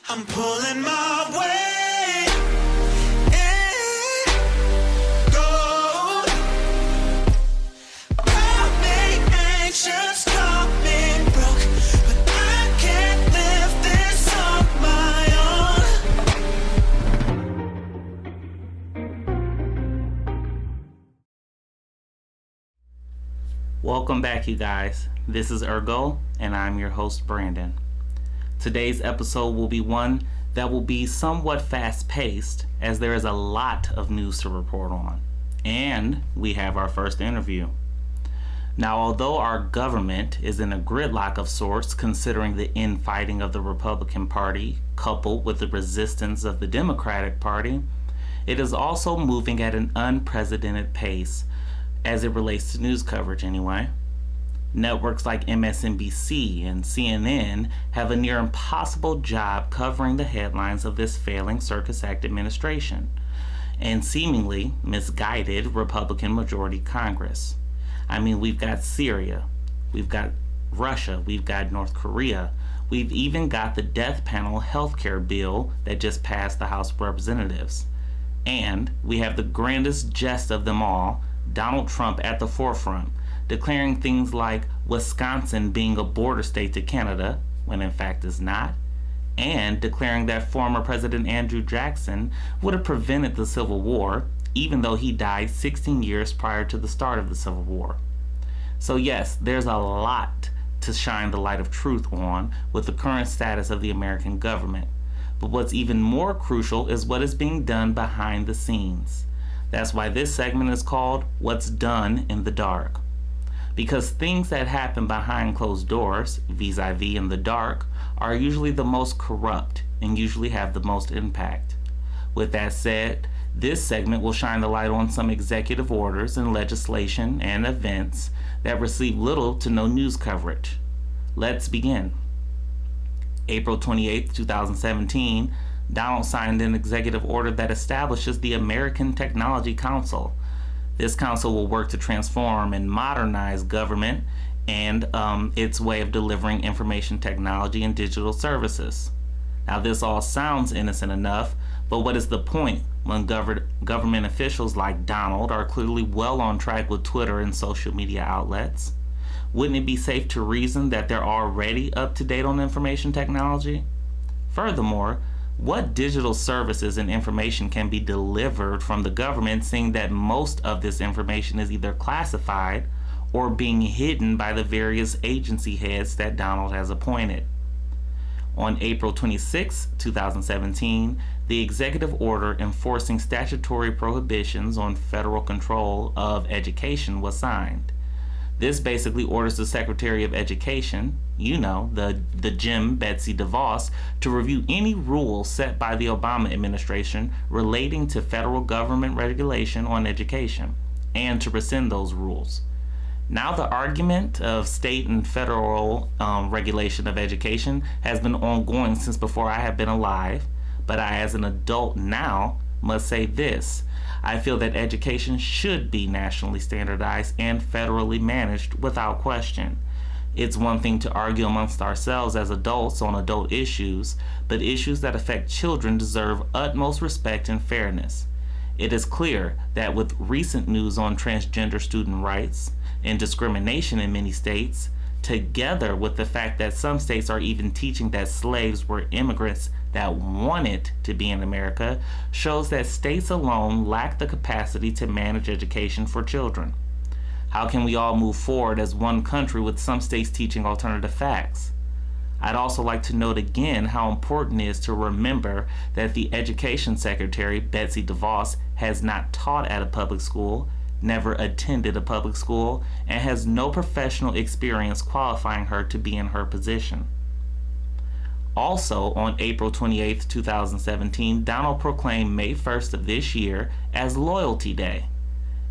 I'm pulling my weight in gold. Got me anxious, got me broke, but I can't live this on my own. Welcome back, you guys. This is Ergo, and I'm your host, Brandon. Today's episode will be one that will be somewhat fast-paced, as there is a lot of news to report on. And we have our first interview. Now, although our government is in a gridlock of sorts, considering the infighting of the Republican Party coupled with the resistance of the Democratic Party, it is also moving at an unprecedented pace, as it relates to news coverage anyway. Networks like MSNBC and CNN have a near impossible job covering the headlines of this failing Circus Act administration and seemingly misguided Republican majority Congress. I mean, we've got Syria, we've got Russia, we've got North Korea, we've even got the death panel healthcare bill that just passed the House of Representatives. And we have the grandest jest of them all, Donald Trump at the forefront, declaring things like Wisconsin being a border state to Canada, when in fact it's not, and declaring that former President Andrew Jackson would have prevented the Civil War, even though he died 16 years prior to the start of the Civil War. So yes, there's a lot to shine the light of truth on with the current status of the American government. But what's even more crucial is what is being done behind the scenes. That's why this segment is called What's Done in the Dark. Because things that happen behind closed doors, vis-a-vis in the dark, are usually the most corrupt and usually have the most impact. With that said, this segment will shine the light on some executive orders and legislation and events that receive little to no news coverage. Let's begin. April 28, 2017, Donald signed an executive order that establishes the American Technology Council. This council will work to transform and modernize government and its way of delivering information technology and digital services. Now, this all sounds innocent enough, but what is the point when government officials like Donald are clearly well on track with Twitter and social media outlets? Wouldn't it be safe to reason that they're already up to date on information technology? Furthermore, what digital services and information can be delivered from the government, seeing that most of this information is either classified or being hidden by the various agency heads that Donald has appointed? On April 26, 2017, the executive order enforcing statutory prohibitions on federal control of education was signed. This basically orders the Secretary of Education, the Jim Betsy DeVos, to review any rules set by the Obama administration relating to federal government regulation on education, and to rescind those rules. Now, the argument of state and federal regulation of education has been ongoing since before I have been alive, but I, as an adult now, must say this. I feel that education should be nationally standardized and federally managed without question. It's one thing to argue amongst ourselves as adults on adult issues, but issues that affect children deserve utmost respect and fairness. It is clear that with recent news on transgender student rights and discrimination in many states, together with the fact that some states are even teaching that slaves were immigrants that wanted to be in America, shows that states alone lack the capacity to manage education for children. How can we all move forward as one country with some states teaching alternative facts? I'd also like to note again how important it is to remember that the Education Secretary, Betsy DeVos, has not taught at a public school, never attended a public school, and has no professional experience qualifying her to be in her position. Also, on April 28, 2017, Donald proclaimed May 1st of this year as Loyalty Day.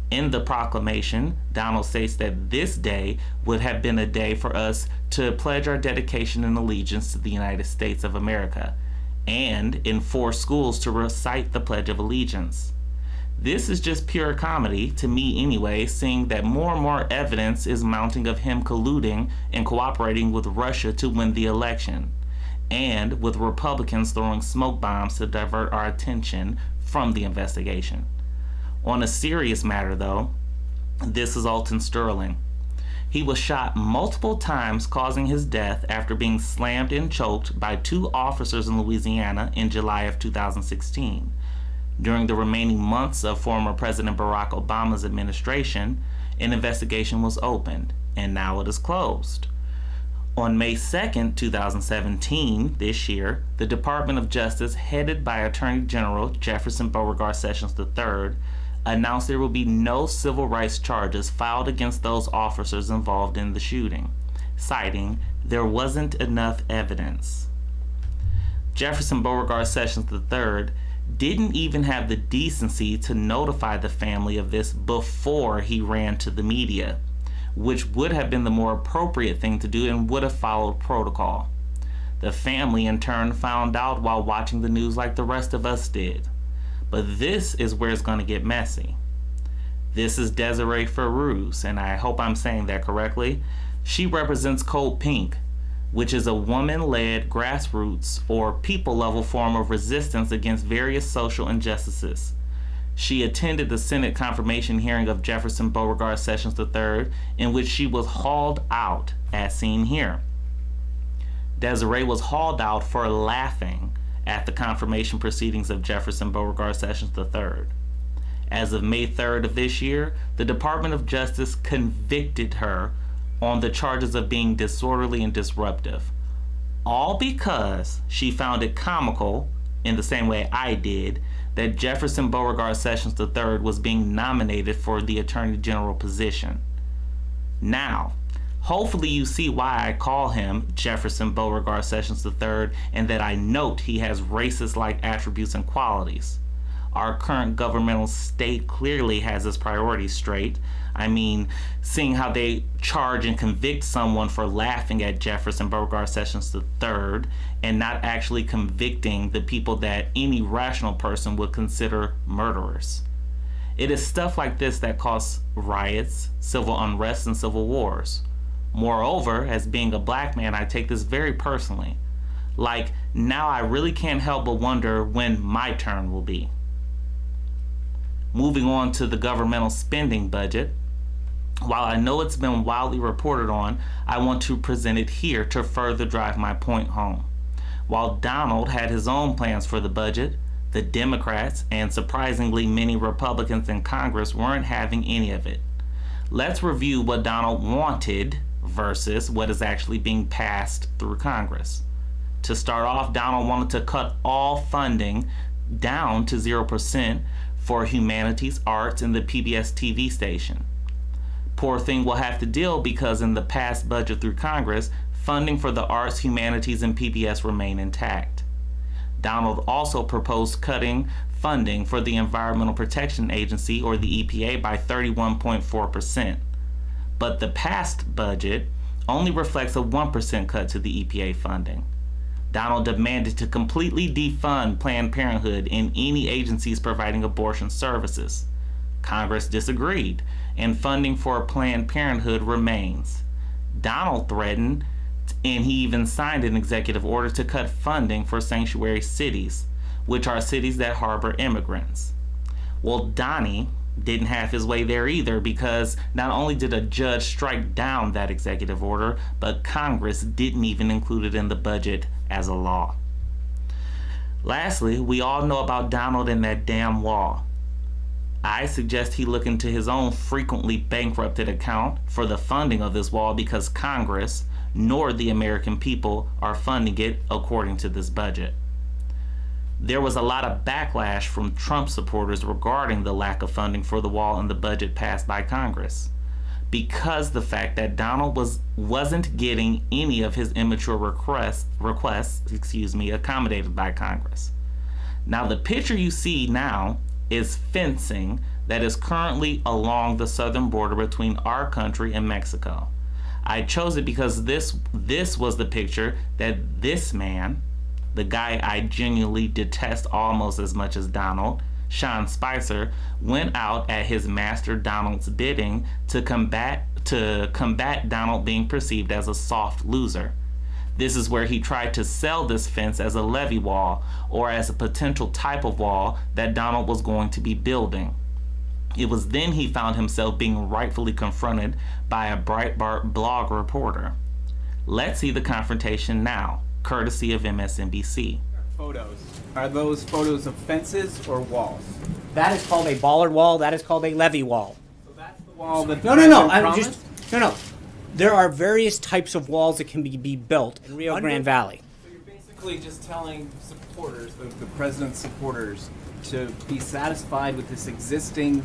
In the proclamation, Donald states that this day would have been a day for us to pledge our dedication and allegiance to the United States of America, and in 4 schools to recite the Pledge of Allegiance. This is just pure comedy, to me anyway, seeing that more and more evidence is mounting of him colluding and cooperating with Russia to win the election. and with Republicans throwing smoke bombs to divert our attention from the investigation. On a serious matter, though, this is Alton Sterling. He was shot multiple times, causing his death after being slammed and choked by 2 officers in Louisiana in July of 2016. During the remaining months of former President Barack Obama's administration, an investigation was opened, and now it is closed. On May 2nd, 2017, this year, the Department of Justice, headed by Attorney General Jefferson Beauregard Sessions III, announced there will be no civil rights charges filed against those officers involved in the shooting, citing there wasn't enough evidence. Jefferson Beauregard Sessions III didn't even have the decency to notify the family of this before he ran to the media, which would have been the more appropriate thing to do and would have followed protocol. The family in turn found out while watching the news like the rest of us did. But this is where it's going to get messy. This is Desiree Ferruz, and I hope I'm saying that correctly. She represents Code Pink, which is a woman-led grassroots or people-level form of resistance against various social injustices. She attended the Senate confirmation hearing of Jefferson Beauregard Sessions III, in which she was hauled out, as seen here. Desiree was hauled out for laughing at the confirmation proceedings of Jefferson Beauregard Sessions III. As of May 3rd of this year, the Department of Justice convicted her on the charges of being disorderly and disruptive, all because she found it comical, in the same way I did, that Jefferson Beauregard Sessions III was being nominated for the Attorney General position. Now, hopefully you see why I call him Jefferson Beauregard Sessions III and that I note he has racist-like attributes and qualities. Our current governmental state clearly has its priorities straight. I mean, seeing how they charge and convict someone for laughing at Jefferson Beauregard Sessions III and not actually convicting the people that any rational person would consider murderers. It is stuff like this that causes riots, civil unrest, and civil wars. Moreover, as being a black man, I take this very personally. Like, now I really can't help but wonder when my turn will be. Moving on to the governmental spending budget. While I know it's been widely reported on, I want to present it here to further drive my point home. While Donald had his own plans for the budget, the Democrats, and surprisingly many Republicans in Congress, weren't having any of it. Let's review what Donald wanted versus what is actually being passed through Congress. To start off, Donald wanted to cut all funding down to 0% for humanities, arts, and the PBS TV station. Poor thing will have to deal because in the past budget through Congress, funding for the arts, humanities, and PBS remain intact. Donald also proposed cutting funding for the Environmental Protection Agency, or the EPA, by 31.4%. But the past budget only reflects a 1% cut to the EPA funding. Donald demanded to completely defund Planned Parenthood and any agencies providing abortion services. Congress disagreed, and funding for Planned Parenthood remains. Donald threatened, and he even signed an executive order to cut funding for sanctuary cities, which are cities that harbor immigrants. Well, Donnie didn't have his way there either, because not only did a judge strike down that executive order, but Congress didn't even include it in the budget as a law. Lastly, we all know about Donald and that damn wall. I suggest he look into his own frequently bankrupted account for the funding of this wall, because Congress, nor the American people, are funding it according to this budget. There was a lot of backlash from Trump supporters regarding the lack of funding for the wall in the budget passed by Congress, because the fact that Donald wasn't getting any of his immature requests accommodated by Congress. Now, the picture you see now is fencing that is currently along the southern border between our country and Mexico. I chose it because this was the picture that this man, the guy I genuinely detest almost as much as Donald, Sean Spicer, went out at his master Donald's bidding to combat Donald being perceived as a soft loser. This is where he tried to sell this fence as a levee wall or as a potential type of wall that Donald was going to be building. It was then he found himself being rightfully confronted by a Breitbart blog reporter. Let's see the confrontation now, courtesy of MSNBC. Photos. Are those photos of fences or walls? That is called a bollard wall. That is called a levee wall. So that's the wall that No. I'm promised? no. There are various types of walls that can be built in Rio Grande Valley. So you're basically just telling supporters, the president's supporters, to be satisfied with this existing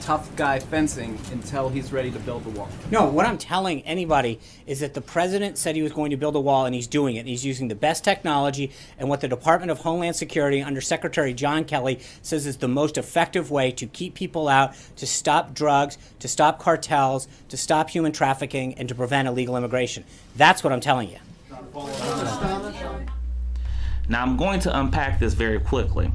tough guy fencing until he's ready to build the wall. No, what I'm telling anybody is that the president said he was going to build a wall, and he's doing it. He's using the best technology, and what the Department of Homeland Security under Secretary John Kelly says is the most effective way to keep people out, to stop drugs, to stop cartels, to stop human trafficking, and to prevent illegal immigration. That's what I'm telling you. Now I'm going to unpack this very quickly.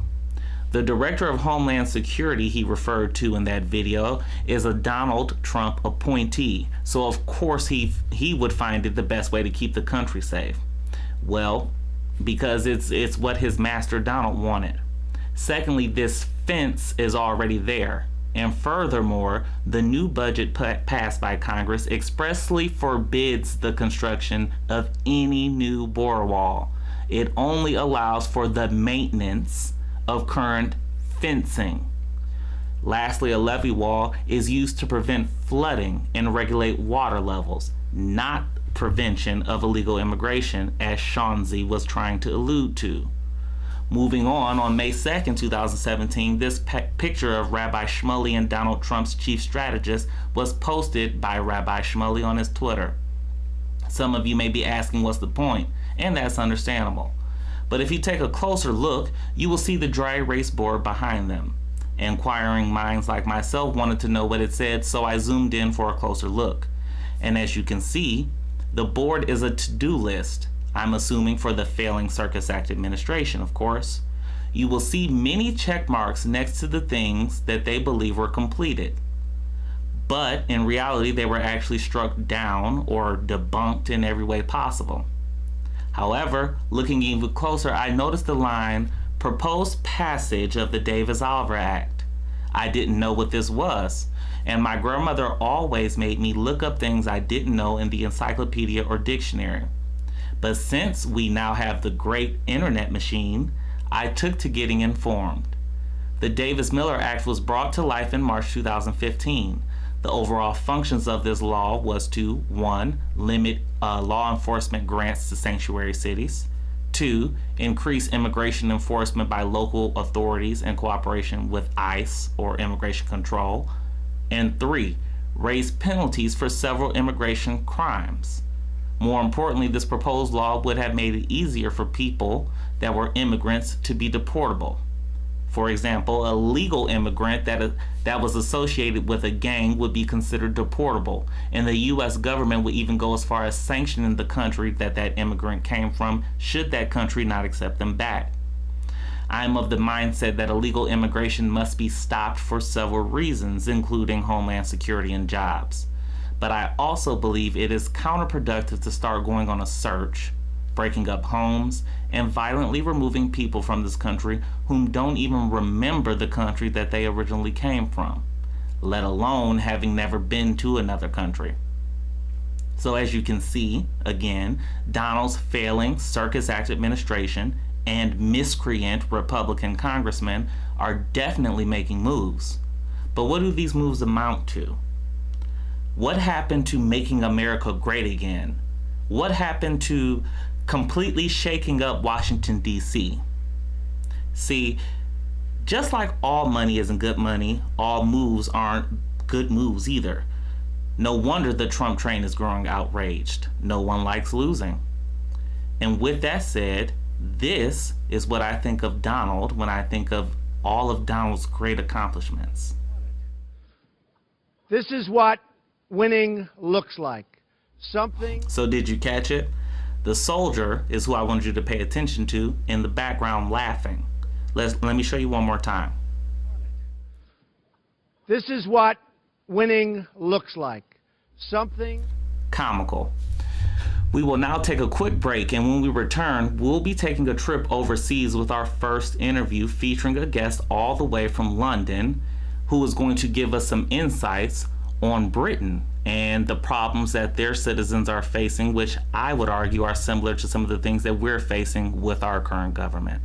The director of Homeland Security he referred to in that video is a Donald Trump appointee. So of course he would find it the best way to keep the country safe. Well, because it's what his master Donald wanted. Secondly, this fence is already there. And furthermore, the new budget passed by Congress expressly forbids the construction of any new border wall. It only allows for the maintenance of current fencing. Lastly, a levee wall is used to prevent flooding and regulate water levels, not prevention of illegal immigration, as Shanzi was trying to allude to. Moving on May 2nd, 2017, this picture of Rabbi Shmuley and Donald Trump's chief strategist was posted by Rabbi Shmuley on his Twitter. Some of you may be asking what's the point, and that's understandable. But if you take a closer look, you will see the dry erase board behind them. Inquiring minds like myself wanted to know what it said, so I zoomed in for a closer look. And as you can see, the board is a to-do list, I'm assuming for the failing Circus Act administration, of course. You will see many check marks next to the things that they believe were completed. But in reality, they were actually struck down or debunked in every way possible. However, looking even closer, I noticed the line, proposed passage of the Davis-Oliver Act. I didn't know what this was, and my grandmother always made me look up things I didn't know in the encyclopedia or dictionary. But since we now have the great internet machine, I took to getting informed. The Davis-Miller Act was brought to life in March 2015. The overall functions of this law was to 1. Limit law enforcement grants to sanctuary cities. 2. Increase immigration enforcement by local authorities in cooperation with ICE or immigration control. And 3. Raise penalties for several immigration crimes. More importantly, this proposed law would have made it easier for people that were immigrants to be deportable. For example, a legal immigrant that was associated with a gang would be considered deportable, and the U.S. government would even go as far as sanctioning the country that immigrant came from should that country not accept them back. I am of the mindset that illegal immigration must be stopped for several reasons, including homeland security and jobs. But I also believe it is counterproductive to start going on a search, breaking up homes, and violently removing people from this country whom don't even remember the country that they originally came from, let alone having never been to another country. So as you can see, again, Donald's failing Circus Act administration and miscreant Republican congressmen are definitely making moves. But what do these moves amount to? What happened to making America great again? What happened to completely shaking up Washington, D.C.? See, just like all money isn't good money, all moves aren't good moves either. No wonder the Trump train is growing outraged. No one likes losing. And with that said, this is what I think of Donald when I think of all of Donald's great accomplishments. This is what winning looks like. Something. So did you catch it? The soldier is who I wanted you to pay attention to in the background laughing. Let me show you one more time. This is what winning looks like. Something comical. We will now take a quick break, and when we return, we'll be taking a trip overseas with our first interview featuring a guest all the way from London who is going to give us some insights on Britain and the problems that their citizens are facing, which I would argue are similar to some of the things that we're facing with our current government.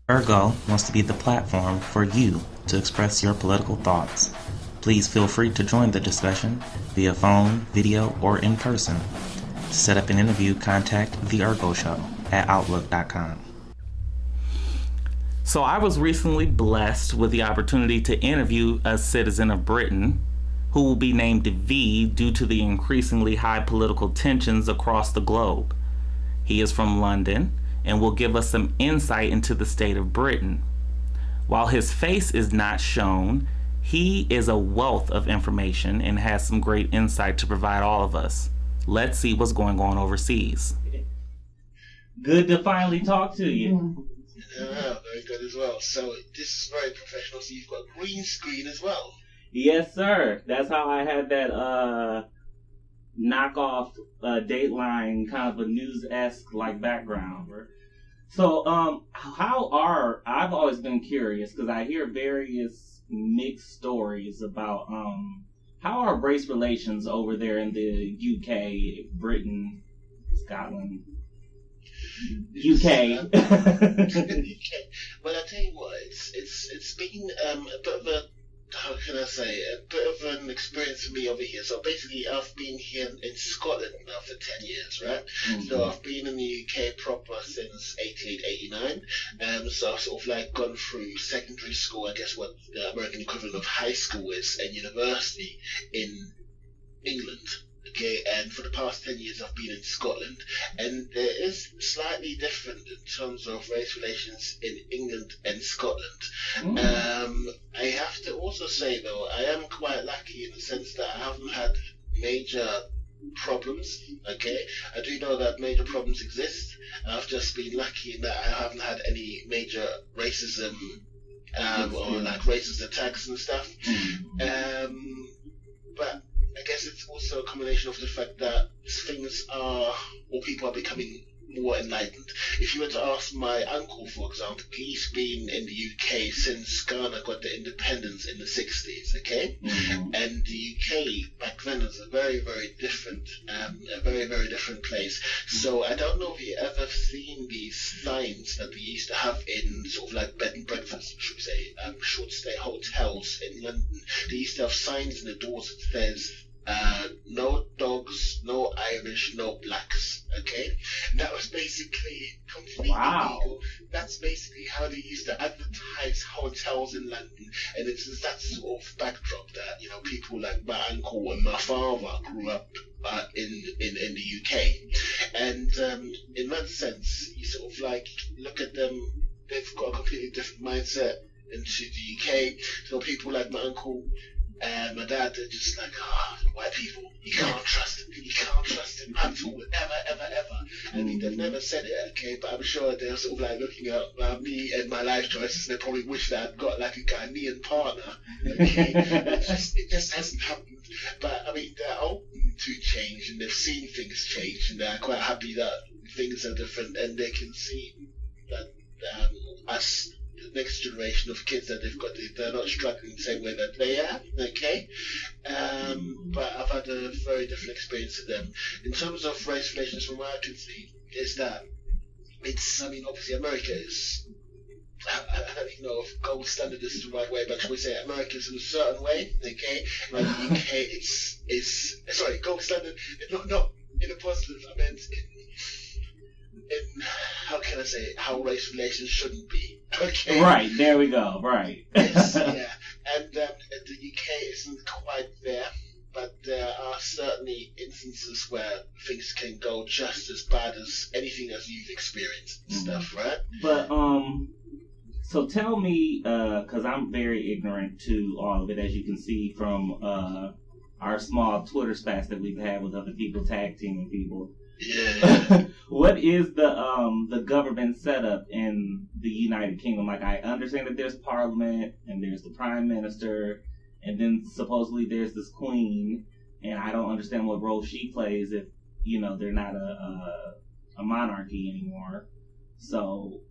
Ergo wants to be the platform for you to express your political thoughts. Please feel free to join the discussion via phone, video, or in person. To set up an interview, contact The Ergo Show at Outlook.com. So I was recently blessed with the opportunity to interview a citizen of Britain who will be named V due to the increasingly high political tensions across the globe. He is from London and will give us some insight into the state of Britain. While his face is not shown, he is a wealth of information and has some great insight to provide all of us. Let's see what's going on overseas. Good to finally talk to you. Yeah, very good as well. So this is very professional. So you've got a green screen as well. Yes, sir. That's how I had that knockoff Dateline kind of a news-esque like background. So I've always been curious because I hear various mixed stories about how are race relations over there in the UK, Britain, Scotland, UK. Well, I tell you what, it's been a bit of a, how can I say, a bit of an experience for me over here. So basically, I've been here in Scotland now for 10 years, right? Mm-hmm. So I've been in the UK proper since 88, 89. So I've sort of like gone through secondary school, I guess what the American equivalent of high school is, and university in England. Okay, and for the past 10 years I've been in Scotland, and there is slightly different in terms of race relations in England and Scotland. I have to also say though, I am quite lucky in the sense that I haven't had major problems. Okay, I do know that major problems exist. I've just been lucky in that I haven't had any major racism or like racist attacks and stuff. But I guess it's also a combination of the fact that things are, or people are becoming more enlightened. If you were to ask my uncle, for example, he's been in the UK since Ghana got the independence in the 60s, okay? Mm-hmm. And the UK back then was a very, very different, place. So I don't know if you ever seen these signs that we used to have in sort of like bed and breakfast, should we say, short stay hotels in London. They used to have signs in the doors that says, no dogs, no Irish, no blacks. Okay, and that was basically completely legal. That's basically how they used to advertise hotels in London, and it's that sort of backdrop that people like my uncle and my father grew up in the UK, and in that sense, you sort of like look at them. They've got a completely different mindset into the UK. So people like my uncle. And my dad, they're just like, white people, you can't trust them at all, ever. I mean, they've never said it, okay, but I'm sure they're sort of like looking at me and my life choices, and they probably wish that I'd got like a Ghanaian partner, okay? it just hasn't happened. But I mean, they're open to change, and they've seen things change, and they're quite happy that things are different, and they can see that us, the next generation of kids that they've got, they're not struggling the same way that they are, okay? But I've had a very different experience with them. In terms of race relations, from what I can see, is that obviously America is, I don't even know if gold standard is the right way, but should we say America's in a certain way, okay? Like the UK, gold standard, not in a positive, I meant in how can I say, how race relations shouldn't be. Okay. Right, there we go, right. Yes, yeah. And the UK isn't quite there, but there are certainly instances where things can go just as bad as anything as you've experienced and stuff, right? But, so tell me, because I'm very ignorant to all of it, as you can see from our small Twitter spats that we've had with other people tag teaming people. Yeah. What is the government setup in the United Kingdom? Like, I understand that there's Parliament and there's the Prime Minister, and then supposedly there's this Queen, and I don't understand what role she plays if they're not a monarchy anymore. So,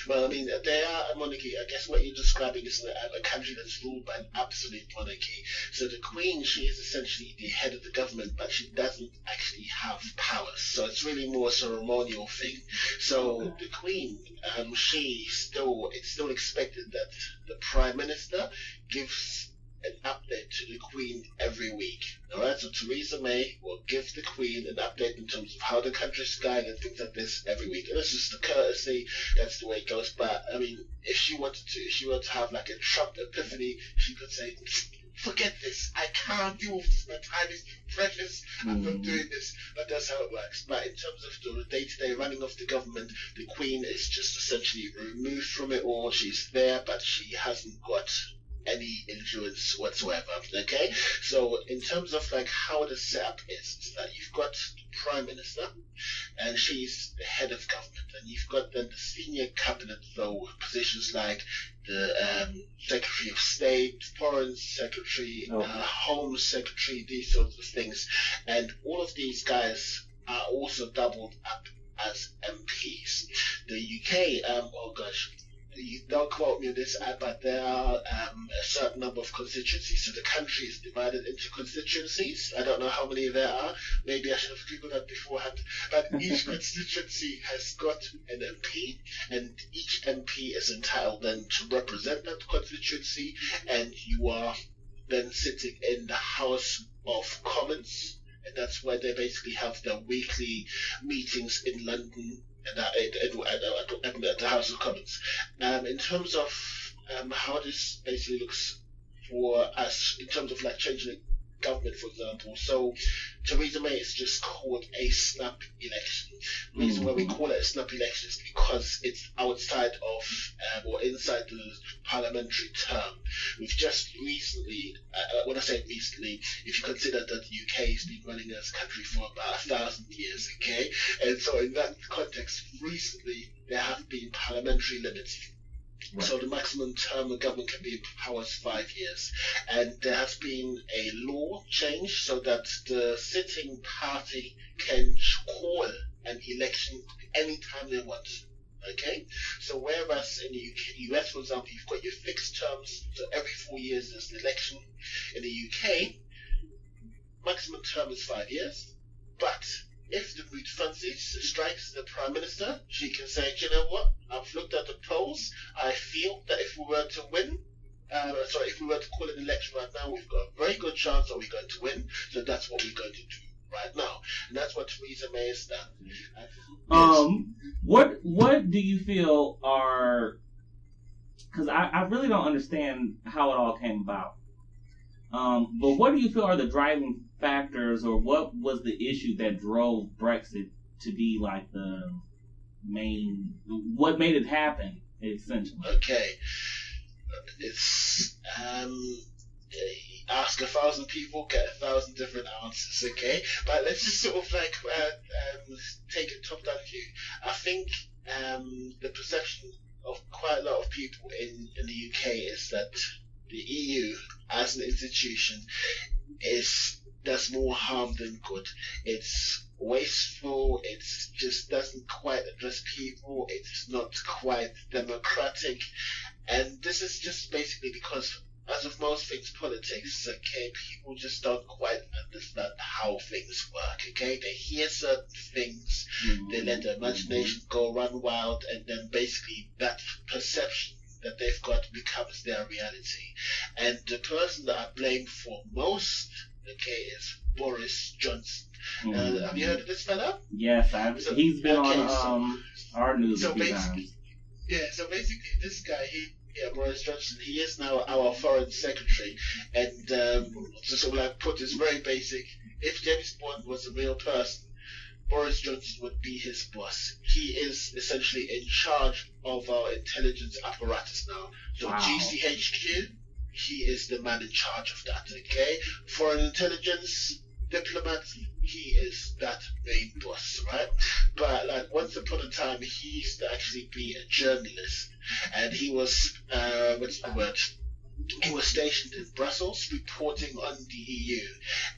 well, I mean, they are a monarchy. I guess what you're describing is a country that's ruled by an absolute monarchy. So the Queen, she is essentially the head of the government, but she doesn't actually have powers. So it's really more a ceremonial thing. So the Queen, it's still expected that the Prime Minister gives an update to the Queen every week. Alright, so Theresa May will give the Queen an update in terms of how the country's going and things like this every week. And it's just a courtesy, that's the way it goes. But I mean, if she wanted to have like a Trump epiphany, she could say, forget this, I can't deal with this, my time is precious, I'm not doing this. But that's how it works. But in terms of the day-to-day running of the government, the Queen is just essentially removed from it all. She's there, but she hasn't got any influence whatsoever. Okay, so in terms of like how the setup is that you've got the Prime Minister, and she's the head of government, and you've got then the senior cabinet, though positions like the Secretary of State, Foreign Secretary, Home Secretary, these sorts of things, and all of these guys are also doubled up as MPs. The UK, oh gosh, you don't quote me on this, but there are a certain number of constituencies. So the country is divided into constituencies. I don't know how many there are. Maybe I should have Googled that beforehand. But each constituency has got an MP, and each MP is entitled then to represent that constituency, and you are then sitting in the House of Commons, and that's where they basically have their weekly meetings in London, at the House of Commons. In terms of how this basically looks for us, in terms of like changing the government, for example. So Theresa May is just called a snap election. The reason why we call it a snap election is because it's outside of or inside the parliamentary term. We've just recently, when I say recently, if you consider that the UK has been running as a country for about 1,000 years, okay? And so in that context, recently there have been parliamentary limits. Right. So the maximum term of government can be in power is 5 years. And there has been a law change so that the sitting party can call an election anytime they want. Okay? So whereas in the US, for example, you've got your fixed terms, so every 4 years there's an election. In the UK, maximum term is 5 years, but if the mood fancies strikes the Prime Minister, she can say, you know what, I've looked at the polls, I feel that if we were to win, if we were to call an election right now, we've got a very good chance that we're going to win, so that's what we're going to do right now. And that's what Theresa May has done. What do you feel are, because I really don't understand how it all came about, but what do you feel are the driving factors, or what was the issue that drove Brexit to be like the main, what made it happen, essentially? Okay. It's, ask 1,000 people, get 1,000 different answers, okay? But let's just sort of like take a top-down view. I think the perception of quite a lot of people in the UK is that the EU as an institution does more harm than good. It's wasteful, it just doesn't quite address people, it's not quite democratic, and this is just basically because, as with most things politics, okay, people just don't quite understand how things work, okay? They hear certain things, they let their imagination go run wild, and then basically that perception that they've got becomes their reality. And the person that I blame for most, okay, is Boris Johnson. Have you heard of this fella? Yes, he's been on our news a few times. Yeah, so basically this guy, Boris Johnson, he is now our foreign secretary, and to sort of like put this very basic, if James Bond was a real person, Boris Johnson would be his boss. He is essentially in charge of our intelligence apparatus now. So wow. GCHQ, he is the man in charge of that, okay? Foreign intelligence, diplomats, he is that main boss, right? But like once upon a time, he used to actually be a journalist, and he was, what's the word? he was stationed in Brussels reporting on the EU,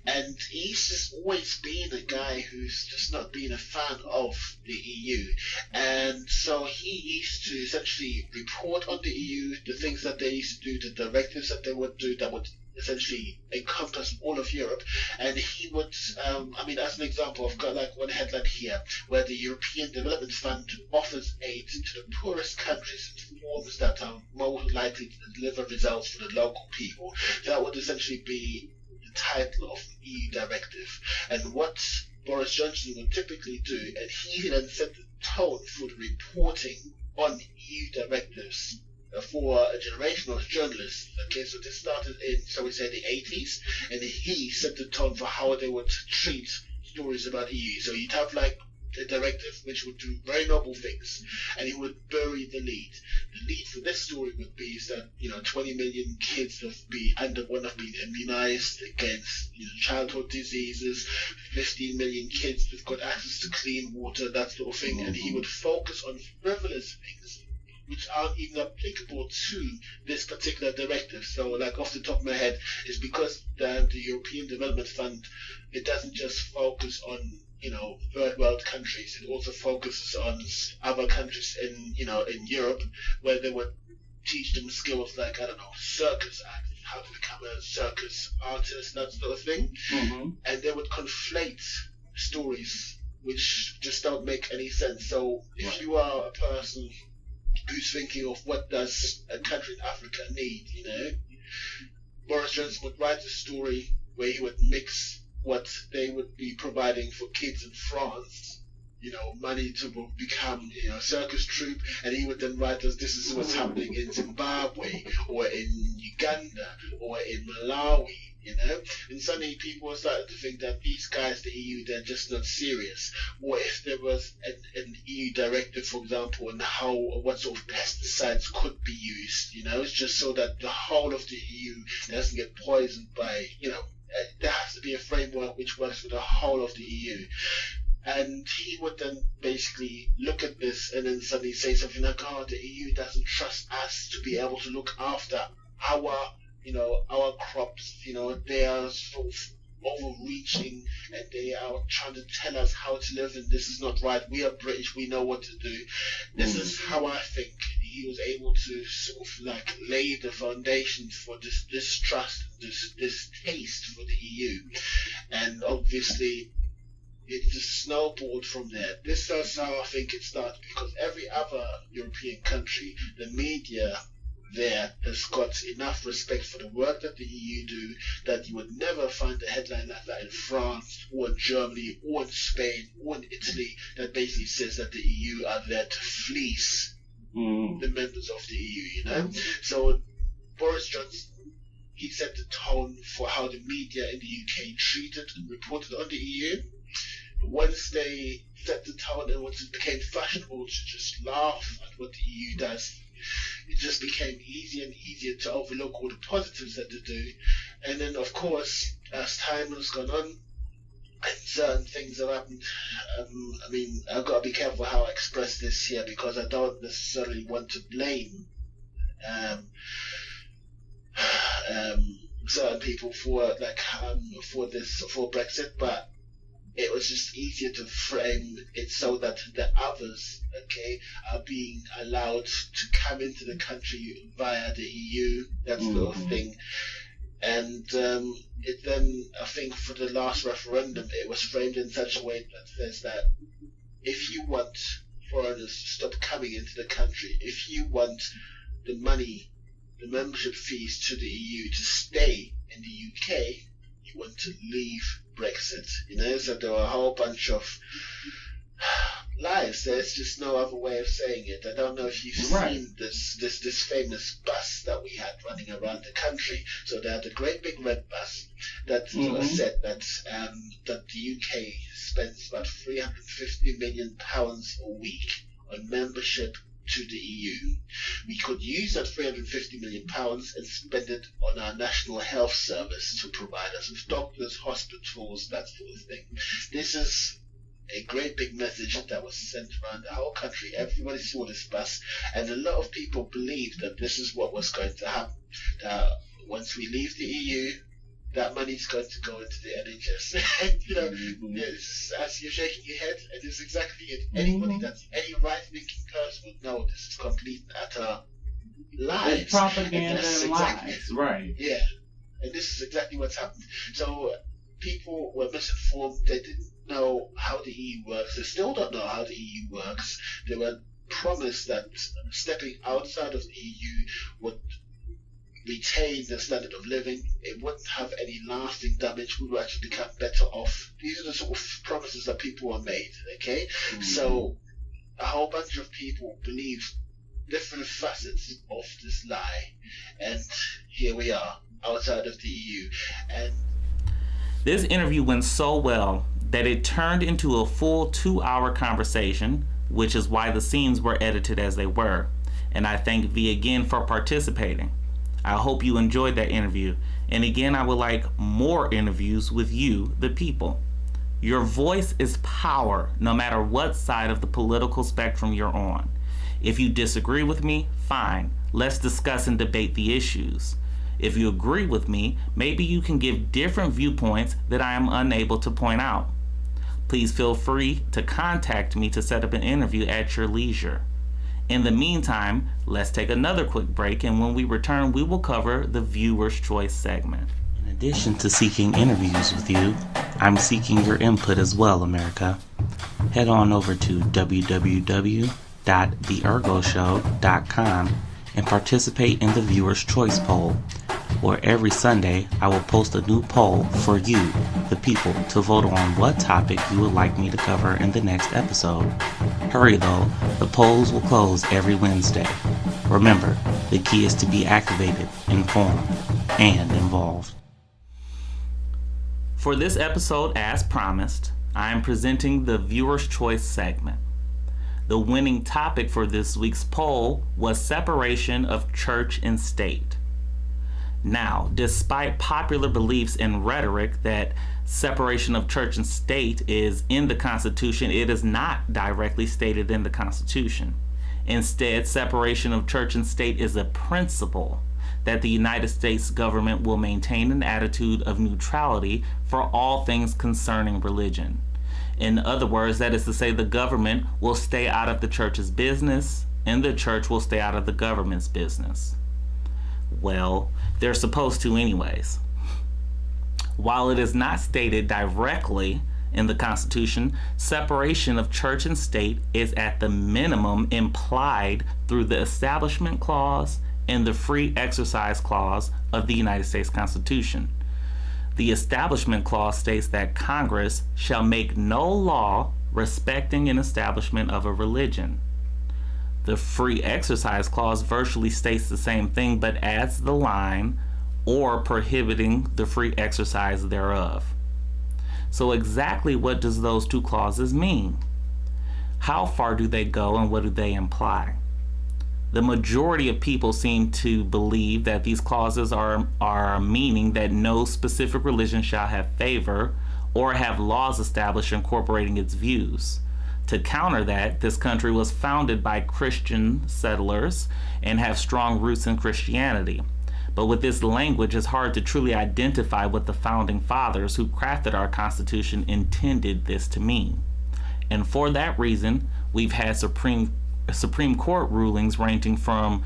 and he's just always been a guy who's just not been a fan of the EU, and so he used to essentially report on the EU, the things that they used to do, the directives that they would do that would essentially encompass all of Europe. And he would, as an example, I've got like one headline here where the European Development Fund offers aid to the poorest countries in forms that are more likely to deliver results for the local people. That would essentially be the title of the EU directive. And what Boris Johnson would typically do, and he then set the tone for the reporting on EU directives for a generation of journalists. Okay, so this started in, shall we say, the 80s, and he set the tone for how they would treat stories about EU. So you'd have like a directive which would do very noble things, and he would bury the lead. The lead for this story would be is that 20 million kids have been immunized against childhood diseases, 15 million kids have got access to clean water, that sort of thing, and he would focus on frivolous things which aren't even applicable to this particular directive. So, like off the top of my head, is because the European Development Fund, it doesn't just focus on third world countries. It also focuses on other countries in Europe, where they would teach them skills like circus act, how to become a circus artist, that sort of thing, and they would conflate stories which just don't make any sense. So, if you are a person who's thinking of what does a country in Africa need, Boris Johnson would write a story where he would mix what they would be providing for kids in France, money to become a circus troupe, and he would then write us, this is what's happening in Zimbabwe or in Uganda or in Malawi. And suddenly people are starting to think that these guys, the EU, they're just not serious. What if there was an EU directive, for example, on what sort of pesticides could be used? It's just so that the whole of the EU doesn't get poisoned by, there has to be a framework which works for the whole of the EU. And he would then basically look at this and then suddenly say something like, oh, the EU doesn't trust us to be able to look after our crops, they are sort of overreaching and they are trying to tell us how to live, and this is not right. We are British, we know what to do. This is how I think he was able to sort of like lay the foundations for this distrust, this distaste for the EU. And obviously it just snowballed from there. This is how I think it started, because every other European country, the media there has got enough respect for the work that the EU do that you would never find a headline like that in France or in Germany or in Spain or in Italy that basically says that the EU are there to fleece the members of the EU, So Boris Johnson, he set the tone for how the media in the UK treated and reported on the EU. Once they set the tone and once it became fashionable to just laugh at what the EU does, it just became easier and easier to overlook all the positives that they do. And then, of course, as time has gone on and certain things have happened, I've got to be careful how I express this here, because I don't necessarily want to blame certain people for Brexit, but it was just easier to frame it so that the others, are being allowed to come into the country via the EU, that sort of thing. And it then, I think for the last referendum, it was framed in such a way that says that if you want foreigners to stop coming into the country, if you want the money, the membership fees to the EU to stay in the UK, you want to leave Brexit. So there were a whole bunch of lies. There's just no other way of saying it. I don't know if you've seen this famous bus that we had running around the country. So they had a great big red bus that said that the UK spends about £350 million a week on membership to the EU. We could use that £350 million and spend it on our National Health Service to provide us with doctors, hospitals, that sort of thing. This is a great big message that was sent around the whole country. Everybody saw this bus, and a lot of people believed that this is what was going to happen. That once we leave the EU, that money is going to go into the NHS. And, yes, as you're shaking your head, it is exactly it. Anybody that's any right-thinking person would know this is complete and utter lies. It's propaganda and exactly, lies, right? Yeah, and this is exactly what's happened. So people were misinformed. They didn't know how the EU works. They still don't know how the EU works. They were promised that stepping outside of the EU would retain the standard of living. It wouldn't have any lasting damage. We would actually become better off. These are the sort of promises that people were made. Okay, so a whole bunch of people believe different facets of this lie, and here we are outside of the EU. And this interview went so well that it turned into a full 2-hour conversation, which is why the scenes were edited as they were. And I thank V again for participating. I hope you enjoyed that interview. And again, I would like more interviews with you, the people. Your voice is power, no matter what side of the political spectrum you're on. If you disagree with me, fine. Let's discuss and debate the issues. If you agree with me, maybe you can give different viewpoints that I am unable to point out. Please feel free to contact me to set up an interview at your leisure. In the meantime, let's take another quick break, and when we return, we will cover the Viewer's Choice segment. In addition to seeking interviews with you, I'm seeking your input as well, America. Head on over to www.theergoshow.com and participate in the Viewer's Choice poll, where every Sunday I will post a new poll for you, the people, to vote on what topic you would like me to cover in the next episode. Hurry though, the polls will close every Wednesday. Remember, the key is to be activated, informed, and involved. For this episode, as promised, I am presenting the Viewer's Choice segment. The winning topic for this week's poll was separation of church and state. Now, despite popular beliefs and rhetoric that separation of church and state is in the Constitution, it is not directly stated in the Constitution. Instead, separation of church and state is a principle that the United States government will maintain an attitude of neutrality for all things concerning religion. In other words, that is to say, the government will stay out of the church's business, and the church will stay out of the government's business. Well, they're supposed to anyways. While it is not stated directly in the Constitution, separation of church and state is at the minimum implied through the Establishment Clause and the Free Exercise Clause of the United States Constitution. The Establishment Clause states that Congress shall make no law respecting an establishment of a religion. The Free Exercise Clause virtually states the same thing, but adds the line, or prohibiting the free exercise thereof. So exactly what does those two clauses mean? How far do they go, and what do they imply? The majority of people seem to believe that these clauses are meaning that no specific religion shall have favor or have laws established incorporating its views. To counter that, this country was founded by Christian settlers and have strong roots in Christianity. But with this language, it's hard to truly identify what the founding fathers who crafted our Constitution intended this to mean. And for that reason, we've had Supreme Court rulings ranging from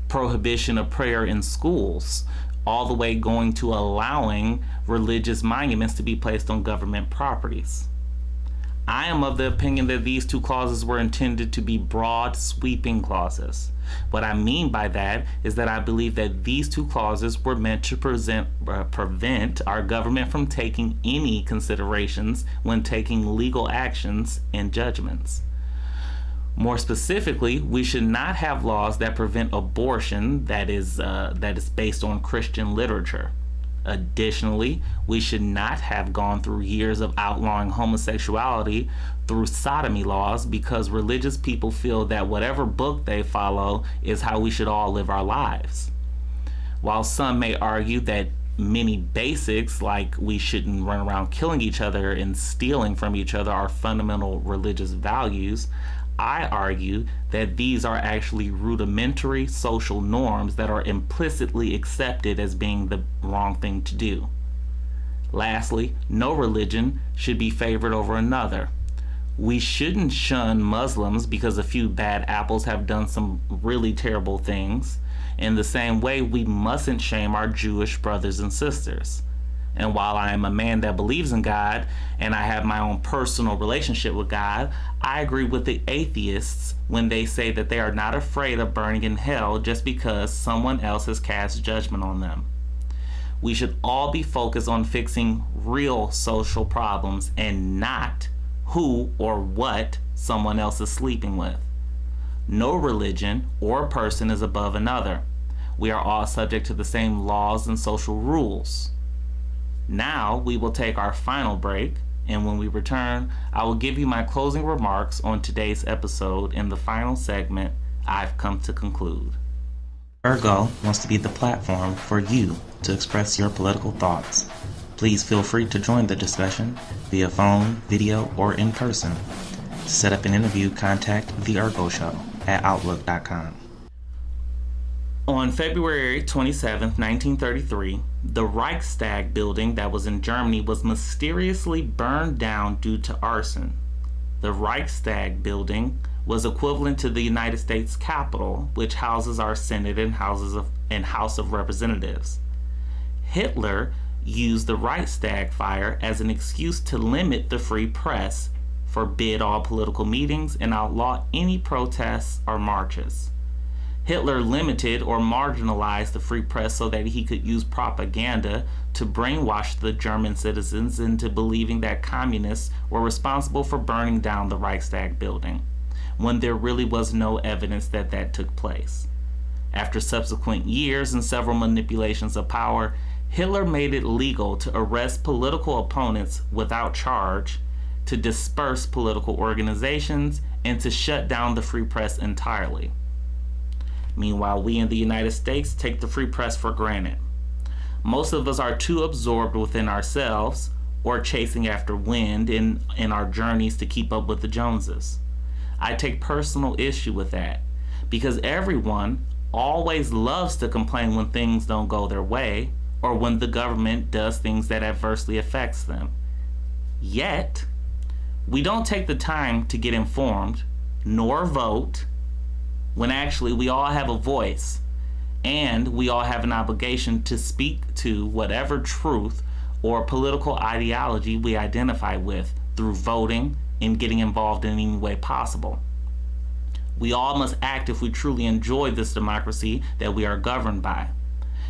prohibition of prayer in schools all the way going to allowing religious monuments to be placed on government properties. I am of the opinion that these two clauses were intended to be broad, sweeping clauses. What I mean by that is that I believe that these two clauses were meant to prevent our government from taking any considerations when taking legal actions and judgments. More specifically, we should not have laws that prevent abortion that is based on Christian literature. Additionally, we should not have gone through years of outlawing homosexuality through sodomy laws because religious people feel that whatever book they follow is how we should all live our lives. While some may argue that many basics, like we shouldn't run around killing each other and stealing from each other, our fundamental religious values, I argue that these are actually rudimentary social norms that are implicitly accepted as being the wrong thing to do. Lastly, no religion should be favored over another. We shouldn't shun Muslims because a few bad apples have done some really terrible things. In the same way, we mustn't shame our Jewish brothers and sisters. And while I am a man that believes in God and I have my own personal relationship with God, I agree with the atheists when they say that they are not afraid of burning in hell just because someone else has cast judgment on them. We should all be focused on fixing real social problems and not who or what someone else is sleeping with. No religion or person is above another. We are all subject to the same laws and social rules. Now we will take our final break, and when we return, I will give you my closing remarks on today's episode in the final segment, I've Come to Conclude. Ergo wants to be the platform for you to express your political thoughts. Please feel free to join the discussion via phone, video, or in person. To set up an interview, contact The Ergo Show at Outlook.com. On February 27, 1933, the Reichstag building that was in Germany was mysteriously burned down due to arson. The Reichstag building was equivalent to the United States Capitol, which houses our Senate and House of Representatives. Hitler used the Reichstag fire as an excuse to limit the free press, forbid all political meetings, and outlaw any protests or marches. Hitler limited or marginalized the free press so that he could use propaganda to brainwash the German citizens into believing that communists were responsible for burning down the Reichstag building, when there really was no evidence that that took place. After subsequent years and several manipulations of power, Hitler made it legal to arrest political opponents without charge, to disperse political organizations, and to shut down the free press entirely. Meanwhile, we in the United States take the free press for granted. Most of us are too absorbed within ourselves or chasing after wind in our journeys to keep up with the Joneses. I take personal issue with that because everyone always loves to complain when things don't go their way or when the government does things that adversely affects them. Yet, we don't take the time to get informed nor vote when actually we all have a voice and we all have an obligation to speak to whatever truth or political ideology we identify with through voting and getting involved in any way possible. We all must act if we truly enjoy this democracy that we are governed by.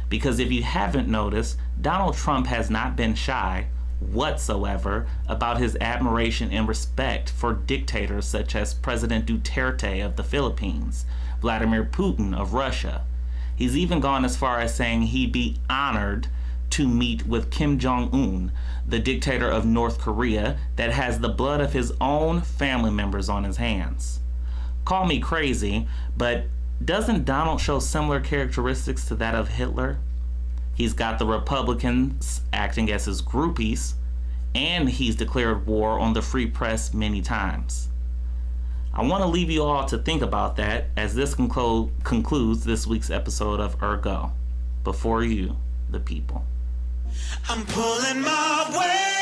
Because if you haven't noticed, Donald Trump has not been shy whatsoever about his admiration and respect for dictators such as President Duterte of the Philippines, Vladimir Putin of Russia. He's even gone as far as saying he'd be honored to meet with Kim Jong-un, the dictator of North Korea that has the blood of his own family members on his hands. Call me crazy, but doesn't Donald show similar characteristics to that of Hitler? He's got the Republicans acting as his groupies, and he's declared war on the free press many times. I want to leave you all to think about that as this concludes this week's episode of Ergo. Before you, the people. I'm pulling my weight.